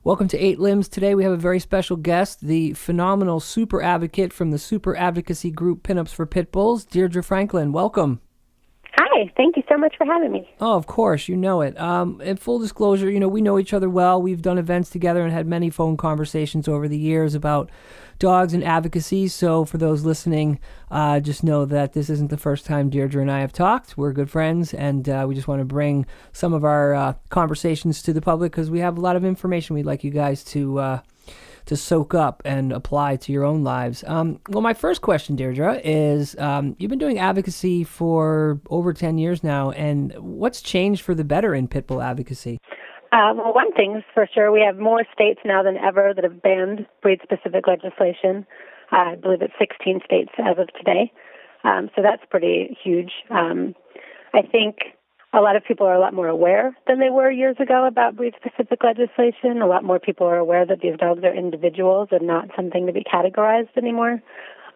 Welcome to Eight Limbs. Today we have a very special guest, the phenomenal super advocate from the super advocacy group Pinups for Pit Bulls, Deirdre Franklin. Welcome. Hi, thank you so much for having me. Oh, of course, you know it. In full disclosure, we know each other well. We've done events together and had many phone conversations over the years about dogs and advocacy. So for those listening, just know that this isn't the first time Deirdre and I have talked. We're good friends, and we just want to bring some of our conversations to the public because we have a lot of information we'd like you guys to soak up and apply to your own lives. Well, my first question, Deirdre, is you've been doing advocacy for over 10 years now, and what's changed for the better in pit bull advocacy? Well, one thing's for sure, we have more states now than ever that have banned breed-specific legislation. I believe it's 16 states as of today. So that's pretty huge. I think a lot of people are a lot more aware than they were years ago about breed-specific legislation. A lot more people are aware that these dogs are individuals and not something to be categorized anymore.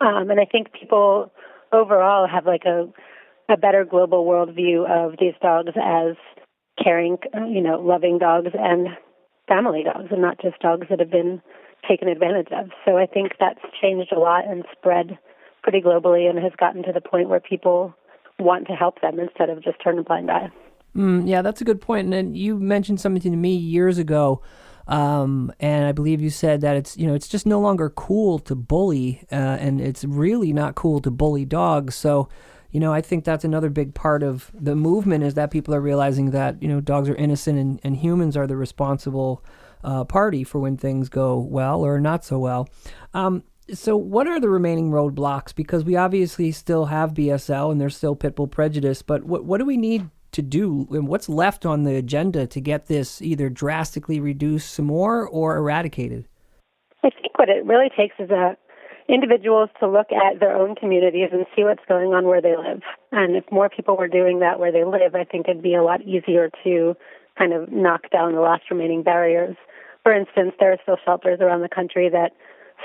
And I think people overall have like a better global worldview of these dogs as caring, loving dogs and family dogs, and not just dogs that have been taken advantage of. So I think that's changed a lot and spread pretty globally and has gotten to the point where people want to help them instead of just turn a blind eye. Yeah, that's a good point. And then you mentioned something to me years ago, and I believe you said that it's just no longer cool to bully, and it's really not cool to bully dogs. So, I think that's another big part of the movement is that people are realizing that dogs are innocent and humans are the responsible party for when things go well or not so well. So what are the remaining roadblocks? Because we obviously still have BSL and there's still pit bull prejudice, but what do we need to do and what's left on the agenda to get this either drastically reduced some more or eradicated? I think what it really takes is individuals to look at their own communities and see what's going on where they live. And if more people were doing that where they live, I think it'd be a lot easier to kind of knock down the last remaining barriers. For instance, there are still shelters around the country that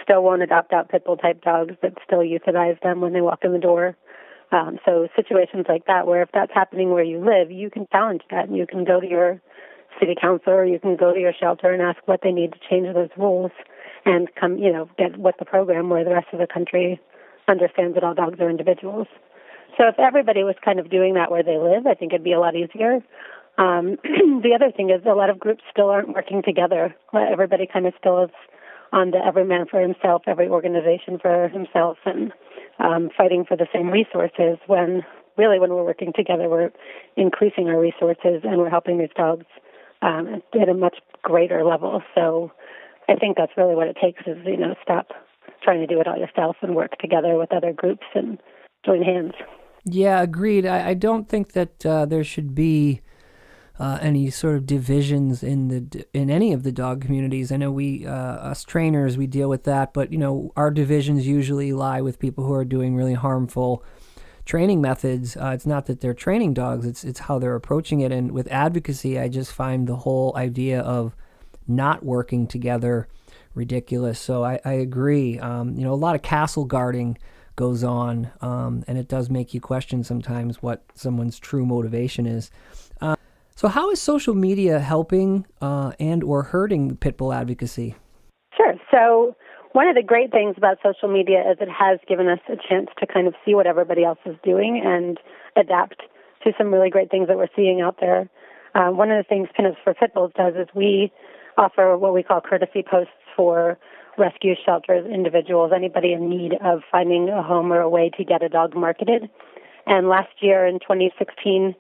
still won't adopt out pit bull type dogs, but still euthanize them when they walk in the door. So situations like that, where if that's happening where you live, you can challenge that. You can go to your city council or you can go to your shelter and ask what they need to change those rules and get with the program where the rest of the country understands that all dogs are individuals. So if everybody was kind of doing that where they live, I think it'd be a lot easier. The other thing is a lot of groups still aren't working together. Everybody kind of still is on the every man for himself, every organization for himself, and fighting for the same resources when really when we're working together, we're increasing our resources and we're helping these dogs at a much greater level. So I think that's really what it takes is, stop trying to do it all yourself and work together with other groups and join hands. Yeah, agreed. I don't think that there should be any sort of divisions in any of the dog communities. I know we, us trainers, we deal with that, but our divisions usually lie with people who are doing really harmful training methods. It's not that they're training dogs; it's how they're approaching it. And with advocacy, I just find the whole idea of not working together ridiculous. So I agree. A lot of castle guarding goes on, and it does make you question sometimes what someone's true motivation is. So how is social media helping and or hurting pit bull advocacy? Sure. So one of the great things about social media is it has given us a chance to kind of see what everybody else is doing and adapt to some really great things that we're seeing out there. One of the things Pinups for Pit Bulls does is we offer what we call courtesy posts for rescue shelters, individuals, anybody in need of finding a home or a way to get a dog marketed. And last year in 2016,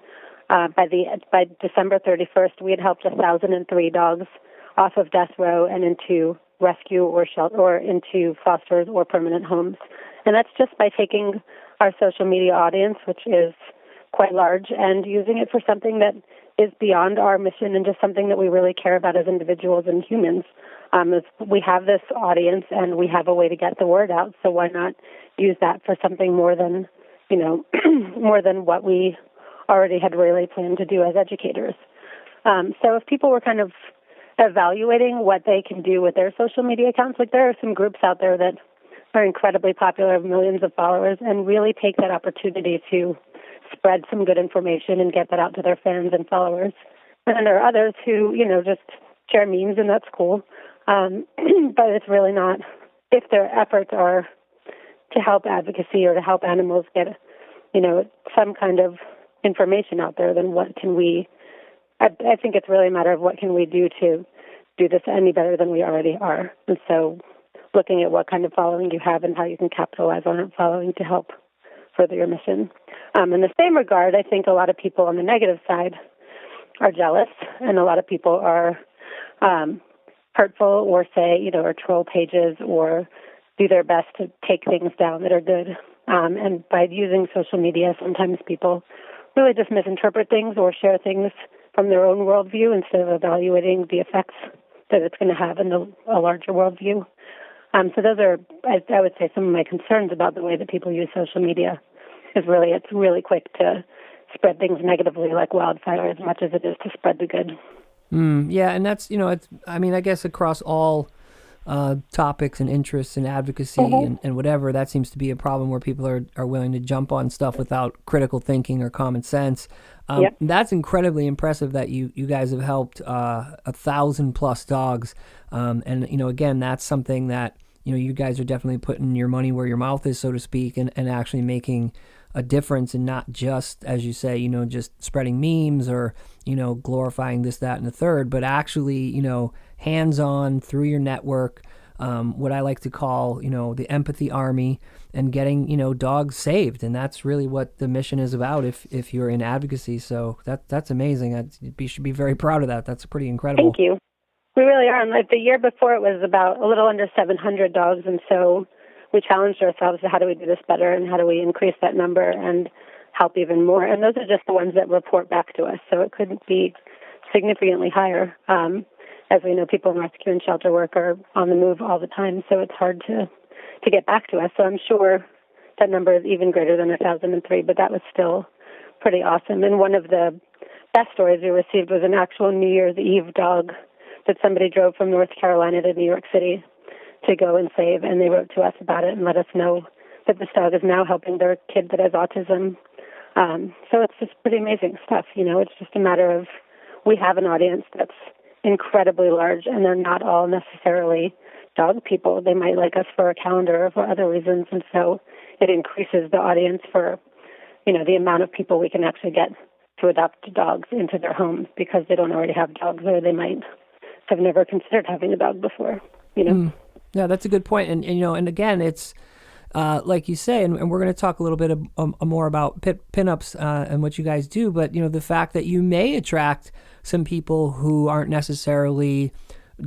by December 31st, we had helped 1,003 dogs off of death row and into rescue or shelter or into fosters or permanent homes. And that's just by taking our social media audience, which is quite large, and using it for something that is beyond our mission and just something that we really care about as individuals and humans. We have this audience and we have a way to get the word out, so why not use that for something more than, more than what we already had really planned to do as educators. So if people were kind of evaluating what they can do with their social media accounts, like there are some groups out there that are incredibly popular, have millions of followers, and really take that opportunity to spread some good information and get that out to their fans and followers. And then there are others who, just share memes, and that's cool. But it's really not, if their efforts are to help advocacy or to help animals get, some kind of information out there, then what can we, I think it's really a matter of what can we do to do this any better than we already are. And so looking at what kind of following you have and how you can capitalize on that following to help further your mission. In the same regard, I think a lot of people on the negative side are jealous, and a lot of people are hurtful or say, or troll pages or do their best to take things down that are good. And by using social media, sometimes people really just misinterpret things or share things from their own worldview instead of evaluating the effects that it's going to have in a larger worldview. So those are, I would say, some of my concerns about the way that people use social media. It's really quick to spread things negatively like wildfire as much as it is to spread the good. Yeah, and that's, I guess across all topics and interests and advocacy and whatever, that seems to be a problem where people are willing to jump on stuff without critical thinking or common sense. That's incredibly impressive that you guys have helped 1,000+ dogs. And, again, that's something that, you guys are definitely putting your money where your mouth is, so to speak, and actually making a difference, and not just, as you say, just spreading memes or, glorifying this, that, and the third, but actually, hands-on through your network, what I like to call, the empathy army, and getting, dogs saved. And that's really what the mission is about if you're in advocacy. So that's amazing. You should be very proud of that. That's pretty incredible. Thank you. We really are. And the year before, it was about a little under 700 dogs. And so we challenged ourselves to how do we do this better and how do we increase that number and help even more. And those are just the ones that report back to us. So it couldn't be significantly higher. As we know, people in rescue and shelter work are on the move all the time, so it's hard to get back to us. So I'm sure that number is even greater than 1,003, but that was still pretty awesome. And one of the best stories we received was an actual New Year's Eve dog that somebody drove from North Carolina to New York City to go and save, and they wrote to us about it and let us know that this dog is now helping their kid that has autism. So it's just pretty amazing stuff. It's just a matter of, we have an audience that's incredibly large, and they're not all necessarily dog people. They might like us for a calendar or for other reasons, and so it increases the audience for, the amount of people we can actually get to adopt dogs into their homes because they don't already have dogs, or they might have never considered having a dog before. Yeah, that's a good point. And and again, it's like you say, and we're going to talk a little bit more about pinups and what you guys do. But the fact that you may attract some people who aren't necessarily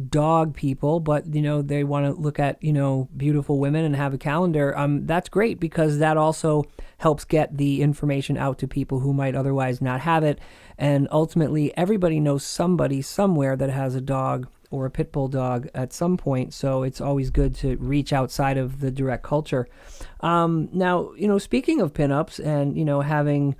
dog people, but they want to look at beautiful women and have a calendar. That's great, because that also helps get the information out to people who might otherwise not have it. And ultimately, everybody knows somebody somewhere that has a dog or a pit bull dog at some point, so it's always good to reach outside of the direct culture. Now, speaking of pinups and having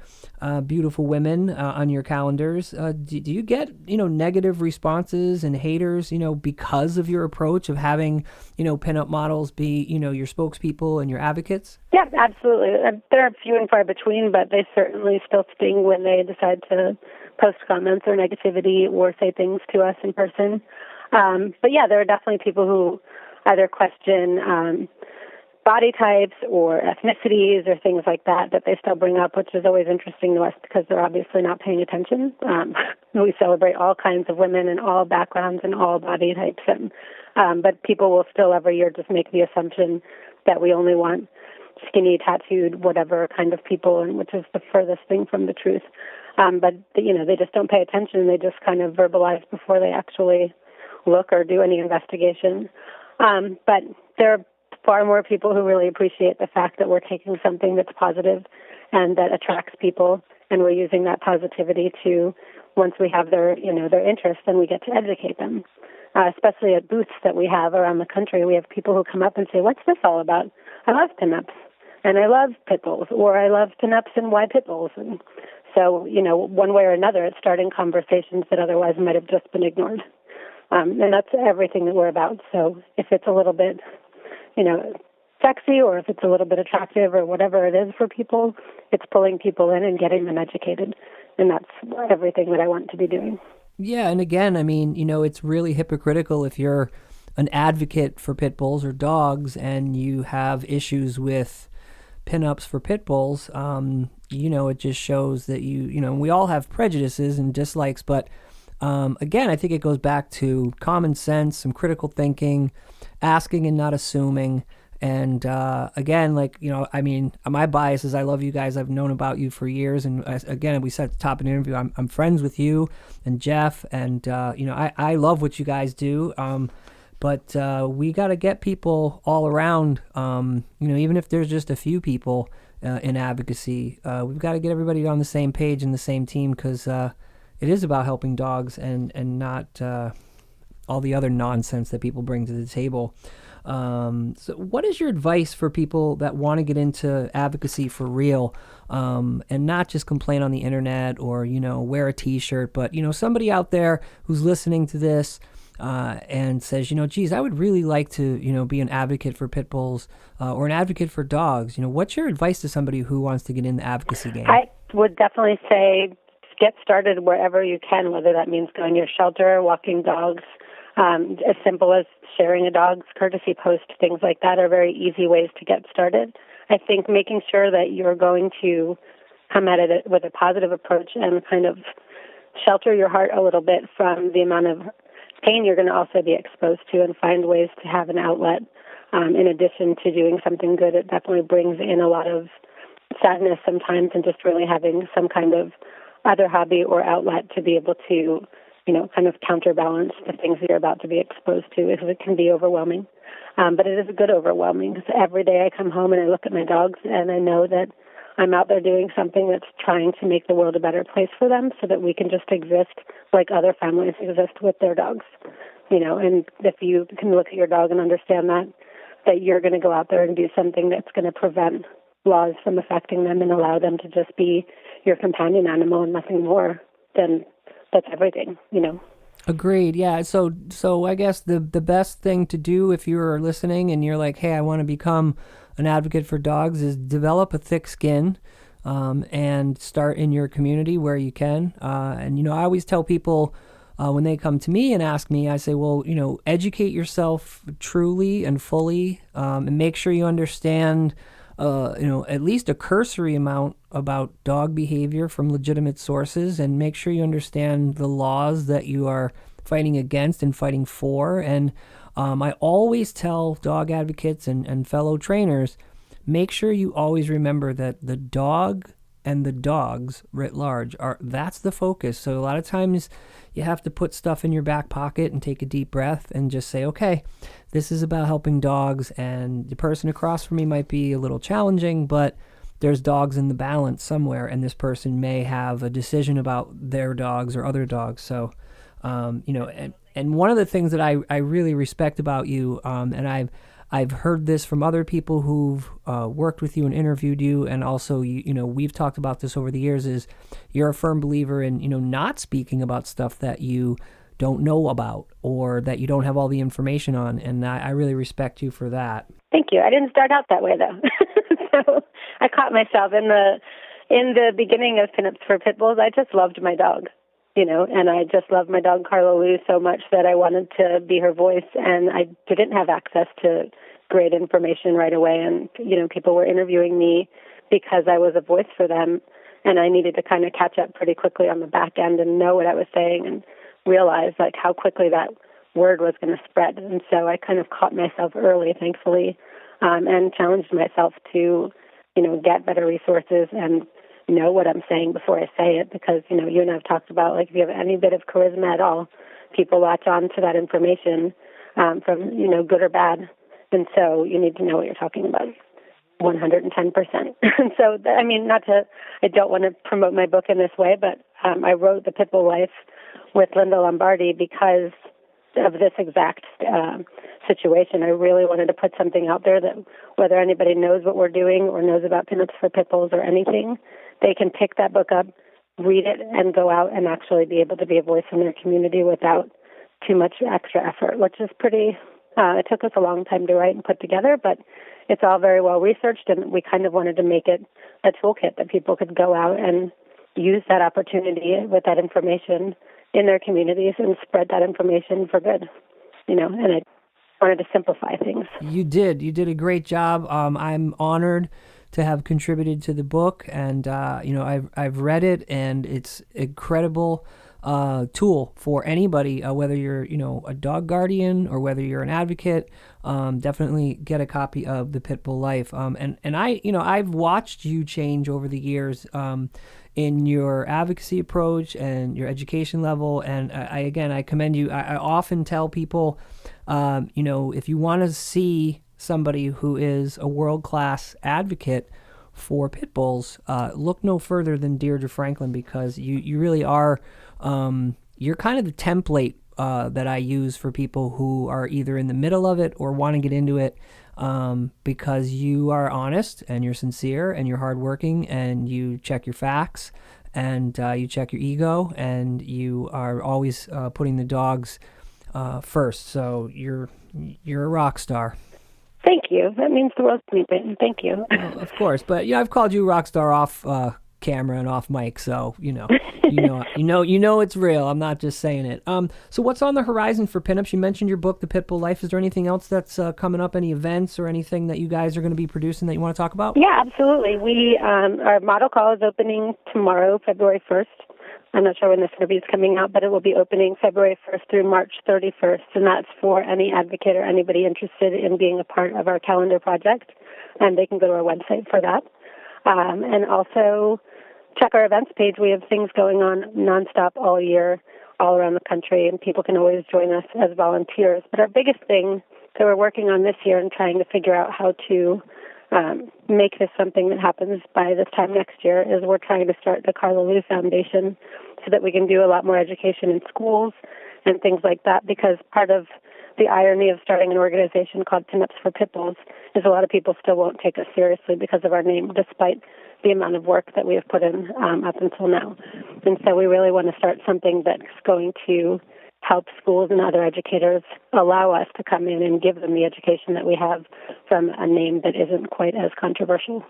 beautiful women on your calendars, do you get negative responses and haters because of your approach of having pinup models be your spokespeople and your advocates? Yeah, absolutely. They're few and far between, but they certainly still sting when they decide to post comments or negativity or say things to us in person. But yeah, there are definitely people who either question body types or ethnicities or things like that they still bring up, which is always interesting to us because they're obviously not paying attention. We celebrate all kinds of women in all backgrounds and all body types, but people will still every year just make the assumption that we only want skinny, tattooed, whatever kind of people, and which is the furthest thing from the truth. But they just don't pay attention. They just kind of verbalize before they actually look or do any investigation. But there are far more people who really appreciate the fact that we're taking something that's positive and that attracts people, and we're using that positivity to, once we have their interest, then we get to educate them. Especially at booths that we have around the country, we have people who come up and say, "What's this all about? I love pinups, and I love pit bulls," or "I love pinups and why pit bulls?" And so, one way or another, it's starting conversations that otherwise might have just been ignored. And that's everything that we're about. So if it's a little bit, sexy, or if it's a little bit attractive, or whatever it is for people, it's pulling people in and getting them educated. And that's everything that I want to be doing. Yeah, and again, I mean, it's really hypocritical if you're an advocate for pit bulls or dogs and you have issues with pinups for pit bulls. It just shows that we all have prejudices and dislikes, but again, I think it goes back to common sense, some critical thinking, asking and not assuming. And again, I mean, my bias is I love you guys. I've known about you for years. And again, we said at the top of the interview, I'm friends with you and Jeff. And, I love what you guys do. But we got to get people all around, even if there's just a few people in advocacy. We've got to get everybody on the same page and the same team because it is about helping dogs and not all the other nonsense that people bring to the table. So what is your advice for people that want to get into advocacy for real and not just complain on the internet or, wear a t-shirt, but, somebody out there who's listening to this and says, geez, I would really like to, be an advocate for pit bulls or an advocate for dogs. What's your advice to somebody who wants to get in the advocacy game? I would definitely say get started wherever you can, whether that means going to your shelter, walking dogs, as simple as sharing a dog's courtesy post, things like that are very easy ways to get started. I think making sure that you're going to come at it with a positive approach and kind of shelter your heart a little bit from the amount of pain you're going to also be exposed to and find ways to have an outlet. In addition to doing something good, it definitely brings in a lot of sadness sometimes and just really having some kind of other hobby or outlet to be able to kind of counterbalance the things that you're about to be exposed to because it can be overwhelming. But it is a good overwhelming because every day I come home and I look at my dogs and I know that I'm out there doing something that's trying to make the world a better place for them so that we can just exist like other families exist with their dogs. And if you can look at your dog and understand that you're going to go out there and do something that's going to prevent laws from affecting them and allow them to just be your companion animal and nothing more, then that's everything. Agreed. Yeah. So I guess the best thing to do if you're listening and you're like, hey, I want to become an advocate for dogs is develop a thick skin and start in your community where you can. And I always tell people when they come to me and ask me, I say, well, educate yourself truly and fully and make sure you understand at least a cursory amount about dog behavior from legitimate sources and make sure you understand the laws that you are fighting against and fighting for. And I always tell dog advocates and fellow trainers, make sure you always remember that the dog and the dogs writ large that's the focus. So a lot of times you have to put stuff in your back pocket and take a deep breath and just say, okay, this is about helping dogs, and the person across from me might be a little challenging, but there's dogs in the balance somewhere, and this person may have a decision about their dogs or other dogs. So, and one of the things that I really respect about you, and I've heard this from other people who've worked with you and interviewed you, and also we've talked about this over the years, is you're a firm believer in not speaking about stuff that you don't know about or that you don't have all the information on, and I really respect you for that. Thank you. I didn't start out that way though. So I caught myself in the beginning of Pinups for Pit Bulls. I just loved my dog, and I just loved my dog Carla Lou so much that I wanted to be her voice, and I didn't have access to great information right away. And people were interviewing me because I was a voice for them, and I needed to kind of catch up pretty quickly on the back end and know what I was saying and realize how quickly that word was going to spread. And so I kind of caught myself early, thankfully, and challenged myself to, get better resources and know what I'm saying before I say it, because, you and I have talked about, if you have any bit of charisma at all, people latch on to that information from, good or bad. And so you need to know what you're talking about 110%. And so, I don't want to promote my book in this way, but I wrote The Pitbull Life with Linda Lombardi because of this exact situation. I really wanted to put something out there that whether anybody knows what we're doing or knows about Pinups for Pit Bulls or anything, they can pick that book up, read it, and go out and actually be able to be a voice in their community without too much extra effort, which is pretty, it took us a long time to write and put together, but it's all very well researched, and we kind of wanted to make it a toolkit that people could go out and use that opportunity with that information in their communities and spread that information for good, and I wanted to simplify things. You did a great job. I'm honored to have contributed to the book, and I've read it, and it's incredible tool for anybody, whether you're a dog guardian or whether you're an advocate. Definitely get a copy of The Pitbull Life. And I've watched you change over the years in your advocacy approach and your education level, and I commend you. I often tell people, if you want to see somebody who is a world-class advocate for pit bulls, look no further than Deirdre Franklin, because you really are, you're kind of the template that I use for people who are either in the middle of it or want to get into it, because you are honest and you're sincere and you're hardworking and you check your facts and you check your ego and you are always putting the dogs first. So you're a rock star. Thank you. That means the world to me, Drayton. Thank you. Well, of course, but I've called you rock star off camera and off mic, so you know it's real. I'm not just saying it. So what's on the horizon for pinups? You mentioned your book, The Pitbull Life. Is there anything else that's coming up? Any events or anything that you guys are going to be producing that you want to talk about? Yeah, absolutely. We our model call is opening tomorrow, February 1st. I'm not sure when this interview is coming out, but it will be opening February 1st through March 31st, and that's for any advocate or anybody interested in being a part of our calendar project, and they can go to our website for that. And also check our events page. We have things going on nonstop all year, all around the country, and people can always join us as volunteers. But our biggest thing that we're working on this year and trying to figure out how to make this something that happens by this time next year is we're trying to start the Carla Lou Foundation so that we can do a lot more education in schools and things like that, because part of the irony of starting an organization called Pinups for Pitbulls is a lot of people still won't take us seriously because of our name, despite the amount of work that we have put in up until now. And so we really want to start something that's going to help schools and other educators allow us to come in and give them the education that we have from a name that isn't quite as controversial.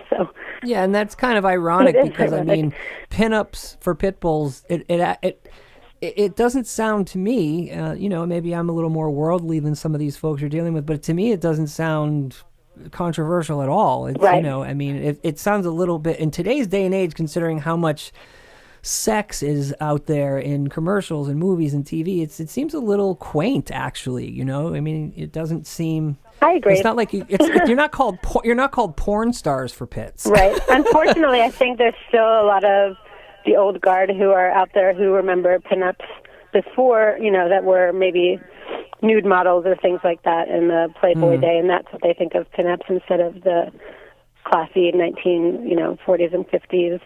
So yeah, and that's kind of ironic because ironic. Pinups for pit bulls, it doesn't sound to me, maybe I'm a little more worldly than some of these folks you're dealing with, but to me it doesn't sound controversial at all. It's, right. It sounds a little bit in today's day and age, considering how much sex is out there in commercials and movies and TV. It seems a little quaint, actually. It doesn't seem. I agree. It's not like you're not called porn stars for pits. Right. Unfortunately, I think there's still a lot of the old guard who are out there who remember pinups before, that were maybe nude models or things like that in the Playboy day, and that's what they think of pinups instead of the classy 40s and 50s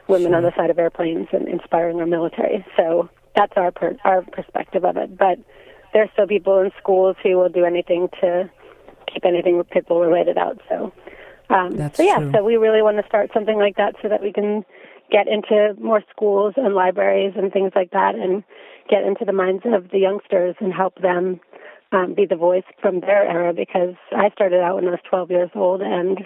women on the side of airplanes and inspiring our military. So that's our perspective of it. But there's still people in schools who will do anything to keep anything with pitbull related out. So, so we really want to start something like that so that we can get into more schools and libraries and things like that and get into the minds of the youngsters and help them be the voice from their era, because I started out when I was 12 years old and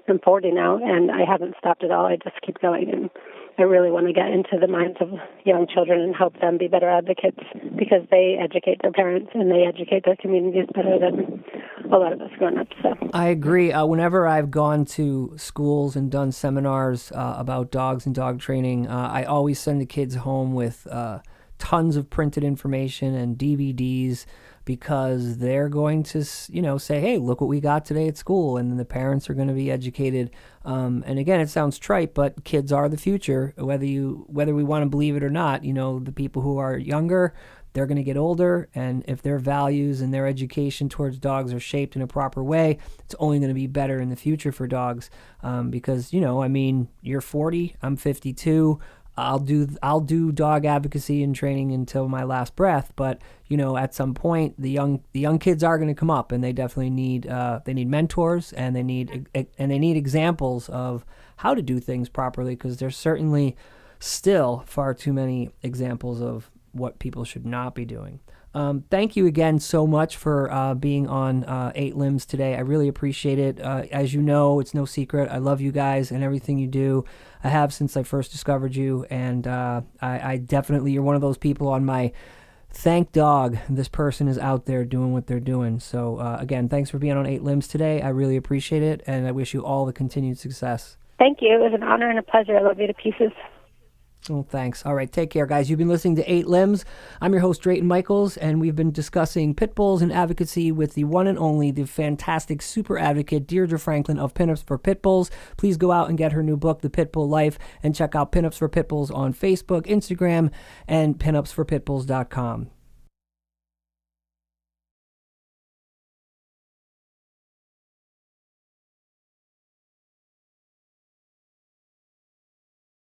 I'm 40 now, and I haven't stopped at all. I just keep going, and I really want to get into the minds of young children and help them be better advocates, because they educate their parents and they educate their communities better than a lot of us grown-ups. So I agree. Whenever I've gone to schools and done seminars about dogs and dog training, I always send the kids home with tons of printed information and DVDs, because they're going to, say, hey, look what we got today at school, and then the parents are going to be educated. And again, it sounds trite, but kids are the future, whether we want to believe it or not. The people who are younger, they're going to get older, and if their values and their education towards dogs are shaped in a proper way, it's only going to be better in the future for dogs. Because, you're 40, I'm 52. I'll do dog advocacy and training until my last breath, but at some point the young kids are going to come up, and they definitely need mentors, and they need examples of how to do things properly, because there's certainly still far too many examples of what people should not be doing. Thank you again so much for being on Eight Limbs today. I really appreciate it. As you know, it's no secret. I love you guys and everything you do. I have since I first discovered you, and I definitely, you're one of those people on my thank dog. This person is out there doing what they're doing. So again, thanks for being on Eight Limbs today. I really appreciate it, and I wish you all the continued success. Thank you. It was an honor and a pleasure. I love you to pieces. Oh, thanks. All right, take care, guys. You've been listening to Eight Limbs. I'm your host, Drayton Michaels, and we've been discussing pit bulls and advocacy with the one and only, the fantastic super advocate, Deirdre Franklin of Pinups for Pit Bulls. Please go out and get her new book, The Pitbull Life, and check out Pinups for Pit Bulls on Facebook, Instagram, and pinupsforpitbulls.com.